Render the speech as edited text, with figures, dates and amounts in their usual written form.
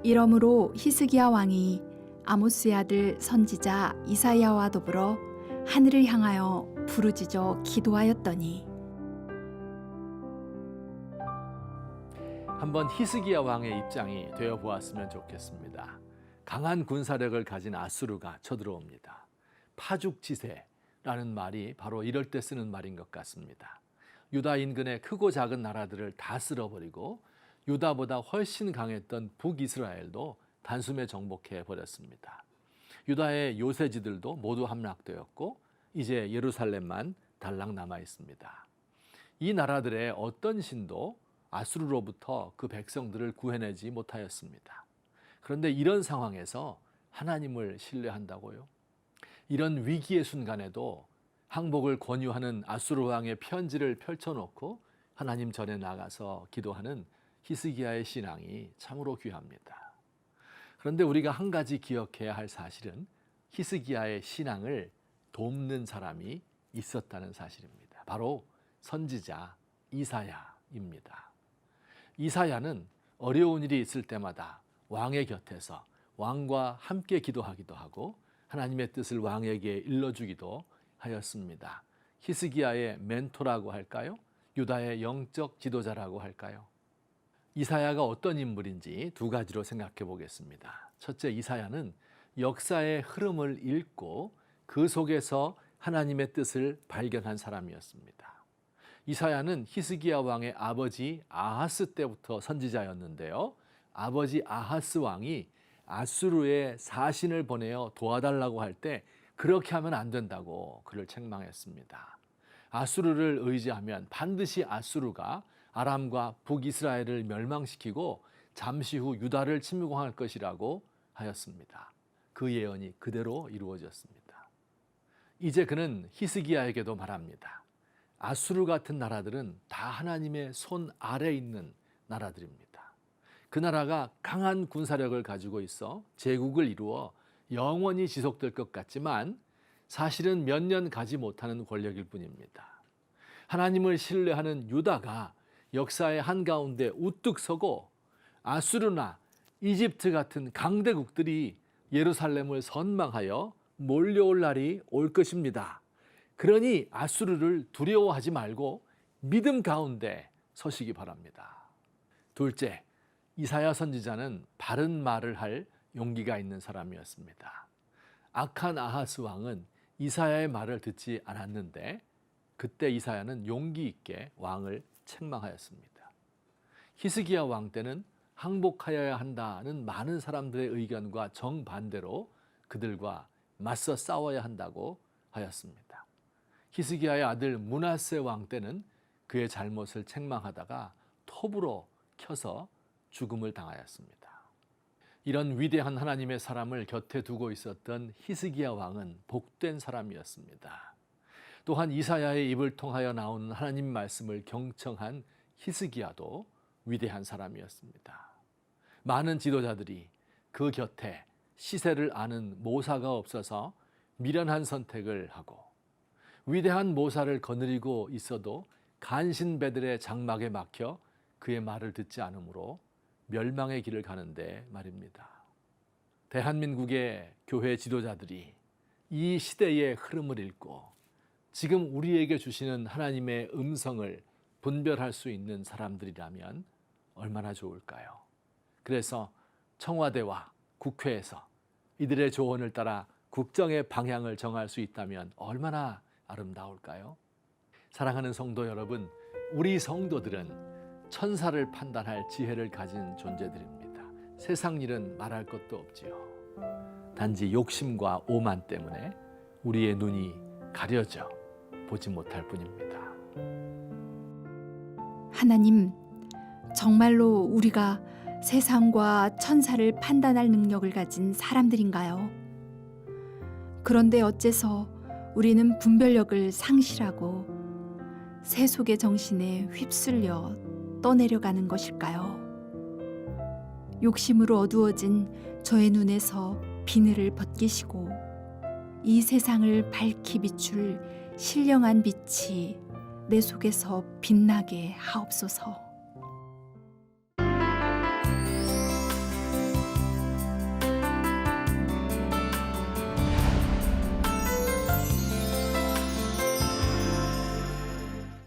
이러므로 히스기야 왕이 아모스의 아들 선지자 이사야와 더불어 하늘을 향하여 부르짖어 기도하였더니 한번 히스기야 왕의 입장이 되어 보았으면 좋겠습니다. 강한 군사력을 가진 아수르가 쳐들어옵니다. 파죽지세라는 말이 바로 이럴 때 쓰는 말인 것 같습니다. 유다 인근의 크고 작은 나라들을 다 쓸어버리고 유다보다 훨씬 강했던 북이스라엘도 단숨에 정복해 버렸습니다. 유다의 요새지들도 모두 함락되었고 이제 예루살렘만 달랑 남아 있습니다. 이 나라들의 어떤 신도 아수르로부터 그 백성들을 구해내지 못하였습니다. 그런데 이런 상황에서 하나님을 신뢰한다고요? 이런 위기의 순간에도 항복을 권유하는 아수르 왕의 편지를 펼쳐놓고 하나님 전에 나가서 기도하는 히스기야의 신앙이 참으로 귀합니다. 그런데 우리가 한 가지 기억해야 할 사실은 히스기야의 신앙을 돕는 사람이 있었다는 사실입니다. 바로 선지자 이사야입니다. 이사야는 어려운 일이 있을 때마다 왕의 곁에서 왕과 함께 기도하기도 하고 하나님의 뜻을 왕에게 일러주기도 하였습니다. 히스기야의 멘토라고 할까요? 유다의 영적 지도자라고 할까요? 이사야가 어떤 인물인지 두 가지로 생각해 보겠습니다. 첫째, 이사야는 역사의 흐름을 읽고 그 속에서 하나님의 뜻을 발견한 사람이었습니다. 이사야는 히스기야 왕의 아버지 아하스 때부터 선지자였는데요. 아버지 아하스 왕이 아수르에 사신을 보내어 도와달라고 할 때 그렇게 하면 안 된다고 그를 책망했습니다. 아수르를 의지하면 반드시 아수르가 아람과 북이스라엘을 멸망시키고 잠시 후 유다를 침공할 것이라고 하였습니다. 그 예언이 그대로 이루어졌습니다. 이제 그는 히스기야에게도 말합니다. 아수르 같은 나라들은 다 하나님의 손 아래에 있는 나라들입니다. 그 나라가 강한 군사력을 가지고 있어 제국을 이루어 영원히 지속될 것 같지만 사실은 몇 년 가지 못하는 권력일 뿐입니다. 하나님을 신뢰하는 유다가 역사의 한가운데 우뚝 서고 아수르나 이집트 같은 강대국들이 예루살렘을 선망하여 몰려올 날이 올 것입니다. 그러니 아수르를 두려워하지 말고 믿음 가운데 서시기 바랍니다. 둘째, 이사야 선지자는 바른 말을 할 용기가 있는 사람이었습니다. 악한 아하스 왕은 이사야의 말을 듣지 않았는데 그때 이사야는 용기 있게 왕을 책망하였습니다. 히스기야 왕 때는 항복하여야 한다는 많은 사람들의 의견과 정반대로 그들과 맞서 싸워야 한다고 하였습니다. 히스기야의 아들 므낫세 왕 때는 그의 잘못을 책망하다가 톱으로 켜서 죽음을 당하였습니다. 이런 위대한 하나님의 사람을 곁에 두고 있었던 히스기야 왕은 복된 사람이었습니다. 또한 이사야의 입을 통하여 나오는 하나님 말씀을 경청한 히스기야도 위대한 사람이었습니다. 많은 지도자들이 그 곁에 시세를 아는 모사가 없어서 미련한 선택을 하고 위대한 모사를 거느리고 있어도 간신배들의 장막에 막혀 그의 말을 듣지 않으므로 멸망의 길을 가는데 말입니다. 대한민국의 교회 지도자들이 이 시대의 흐름을 읽고 지금 우리에게 주시는 하나님의 음성을 분별할 수 있는 사람들이라면 얼마나 좋을까요? 그래서 청와대와 국회에서 이들의 조언을 따라 국정의 방향을 정할 수 있다면 얼마나 아름다울까요? 사랑하는 성도 여러분, 우리 성도들은 천사를 판단할 지혜를 가진 존재들입니다. 세상 일은 말할 것도 없지요. 단지 욕심과 오만 때문에 우리의 눈이 가려져 보지 못할 뿐입니다. 하나님, 정말로 우리가 세상과 천사를 판단할 능력을 가진 사람들인가요? 그런데 어째서 우리는 분별력을 상실하고 세속의 정신에 휩쓸려 떠내려가는 것일까요? 욕심으로 어두워진 저의 눈에서 비늘을 벗기시고 이 세상을 밝히 비출 신령한 빛이 내 속에서 빛나게 하옵소서.